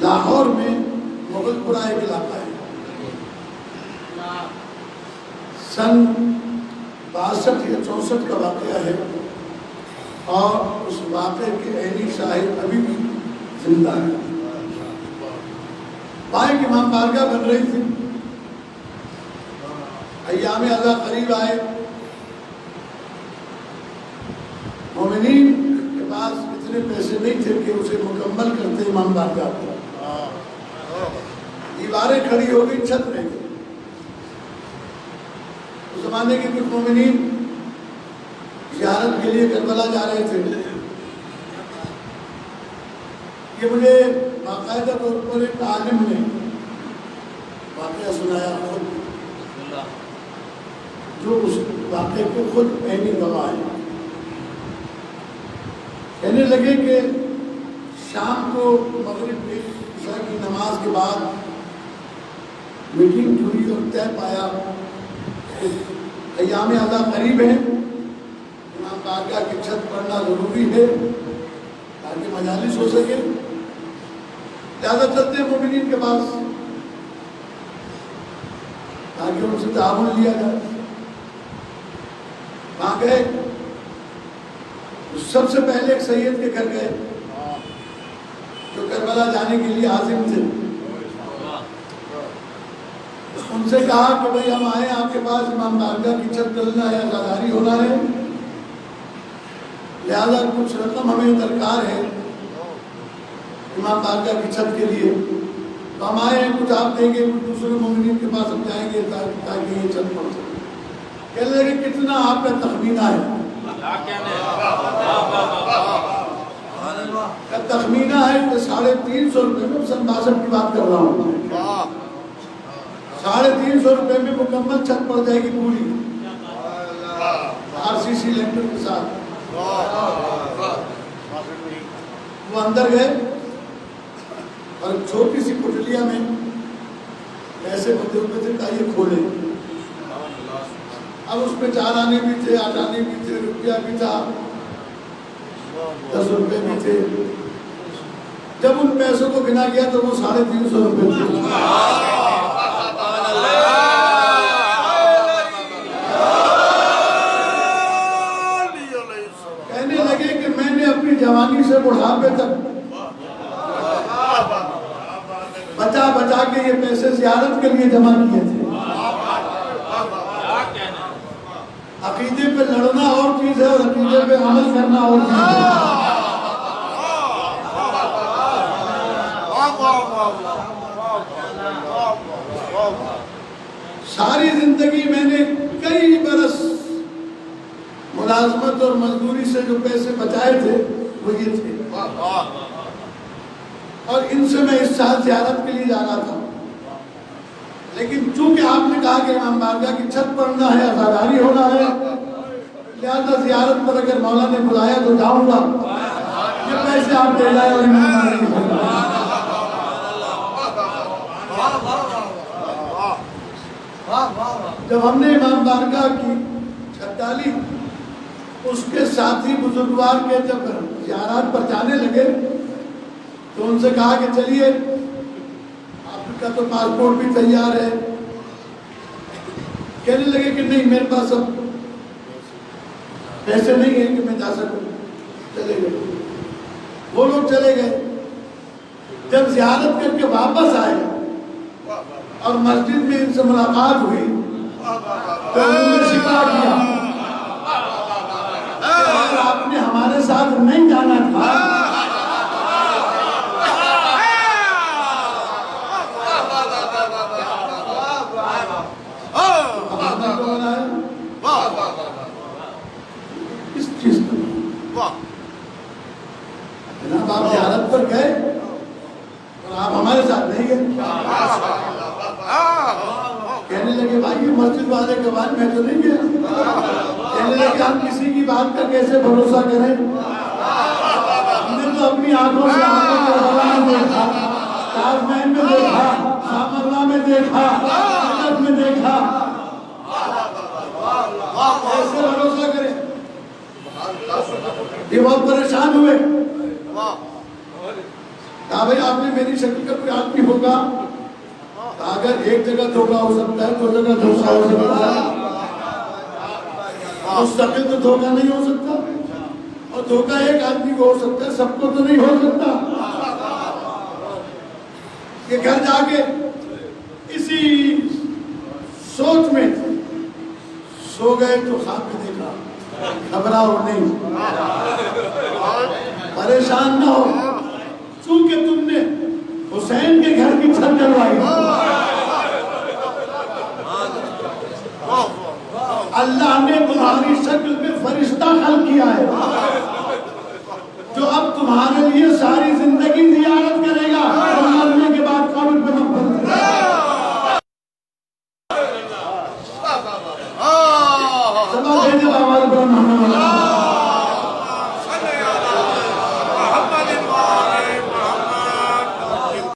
لاہور میں مغل پورہ ایک علاقہ ہے، سن 62 یا 64 کا واقعہ ہے، اور اس واقعے کے عینی شاہد ابھی بھی زندہ ہے۔ پائے کہ امام بارگاہ بن رہی تھی، ایام اذا قریب آئے، مومنین کے پاس اتنے پیسے نہیں تھے کہ اسے مکمل کرتے امام بارگاہ کو، دیواریں کھڑی ہو گئی، چھت رہ گئی۔ اس زمانے کے کچھ مومنین زیارت کے لیے کربلا جا رہے تھے۔ یہ مجھے باقاعدہ طور پر ایک عالم نے واقعہ سنایا خود، جو اس واقعے کے خود عینی گواہ ہے۔ کہنے لگے کہ شام کو مغرب عشاء کی نماز کے بعد میٹنگ ہوئی اور طے پایا کہ ایام اذا قریب ہے، امام بارگاہ کی چھت پڑھنا ضروری ہے تاکہ مجالس ہو سکے، لہٰذا چلتے ہیں مومنین کے پاس تاکہ ان سے تعاون لیا جائے۔ وہاں گئے، سب سے پہلے ایک سید کے گھر گئے جو کربلا جانے کے لیے عازم تھے۔ ان سے کہا کہ بھئی ہم آئے آپ کے پاس، امام بارگاہ کی چھت ڈلنا ہے، عزاداری ہونا ہے، لہذا کچھ رقم ہمیں درکار ہے امام بارگاہ کی چھت کے لیے، تو ہم آئے ہیں، کچھ آپ دیں گے، کچھ دوسرے مومنین کے پاس ہم جائیں گے تاکہ یہ چھت پڑ سکے۔ کہنے لگے کتنا آپ کا تخمینہ ہے؟ تخمینہ ہے کہ 350 روپے میں، سن 62 کی بات کر رہا ہوں، 350 روپے میں مکمل چھت پڑ جائے گی پوری، RCC لینٹر کے ساتھ۔ وہ اندر گئے اور چھوٹی سی کٹلیا میں پیسے بندے ہوئے تھے، کہا یہ کھولے۔ اب اس میں 4 آنے بھی تھے، 8 آنے بھی تھے، روپیہ بھی تھا، 10 روپے بھی تھے۔ جب ان پیسوں کو گنا گیا تو وہ 350 روپے تھے۔ کہنے لگے کہ میں نے اپنی جوانی سے بڑھاپے تک بچا بچا کے یہ پیسے زیارت کے لیے جمع کیے تھے۔ عقیدے پہ لڑنا اور چیز ہے اور عقیدے پہ عمل کرنا اور چیز ہے۔ ساری زندگی میں نے کئی برس ملازمت اور مزدوری سے جو پیسے بچائے تھے وہ یہ تھے، اور ان سے میں اس سال زیارت کے لیے جانا تھا، لیکن چونکہ آپ نے کہا کہ امام بارگاہ کی چھت پڑھنا ہے، عزاداری ہونا ہے، لہذا زیارت پر اگر مولا نے بلایا تو جاؤں گا، یہ پیسے آپ دے لائے اور امام بارگاہ کی چھت پڑھنا۔ جب ہم نے امام بارگاہ کی چھت ڈالی، اس کے ساتھی بزرگوار کے جب زیارات پر جانے لگے تو ان سے کہا کہ چلیے آپ کا تو پاسپورٹ بھی تیار ہے۔ کہنے لگے کہ نہیں، میرے پاس اب پیسے نہیں ہیں کہ میں جا سکوں۔ چلے گئے، وہ لوگ چلے گئے۔ جب زیارت کر کے واپس آئے اور مسجد میں ان سے ملاقات ہوئی تو انہوں نے شکایت کیا کہ آپ نے ہمارے ساتھ نہیں جانا تھا، اس چیز پر جناب آپ زیارت پر گئے اور آپ ہمارے ساتھ نہیں گئے۔ کہنے لگے بھائی یہ مسجد والے کے بعد میں تو نہیں گیا۔ کہنے لگے ہم کسی کی بات کا کیسے بھروسہ کریں، ہم نے تو اپنی آنکھوں سے کربلا میں دیکھا، تاج محل میں دیکھا، شامرہ میں دیکھا، حجر میں دیکھا، کیسے بھروسہ کریں۔ یہ بہت پریشان ہوئے۔ کہا بھائی آپ نے میری شکل کا کوئی آدمی ہوگا؟ اگر ایک جگہ دھوکہ ہو سکتا ہے دو جگہ دھوکہ ہو سکتا ہے، مستقل تو دھوکہ نہیں ہو سکتا، اور دھوکہ ایک آدمی کو ہو سکتا ہے، سب کو تو نہیں ہو سکتا۔ کہ گھر جا کے اسی سوچ میں سو گئے تو خواب میں دیکھا، گھبراؤ نہیں، پریشان نہ ہو،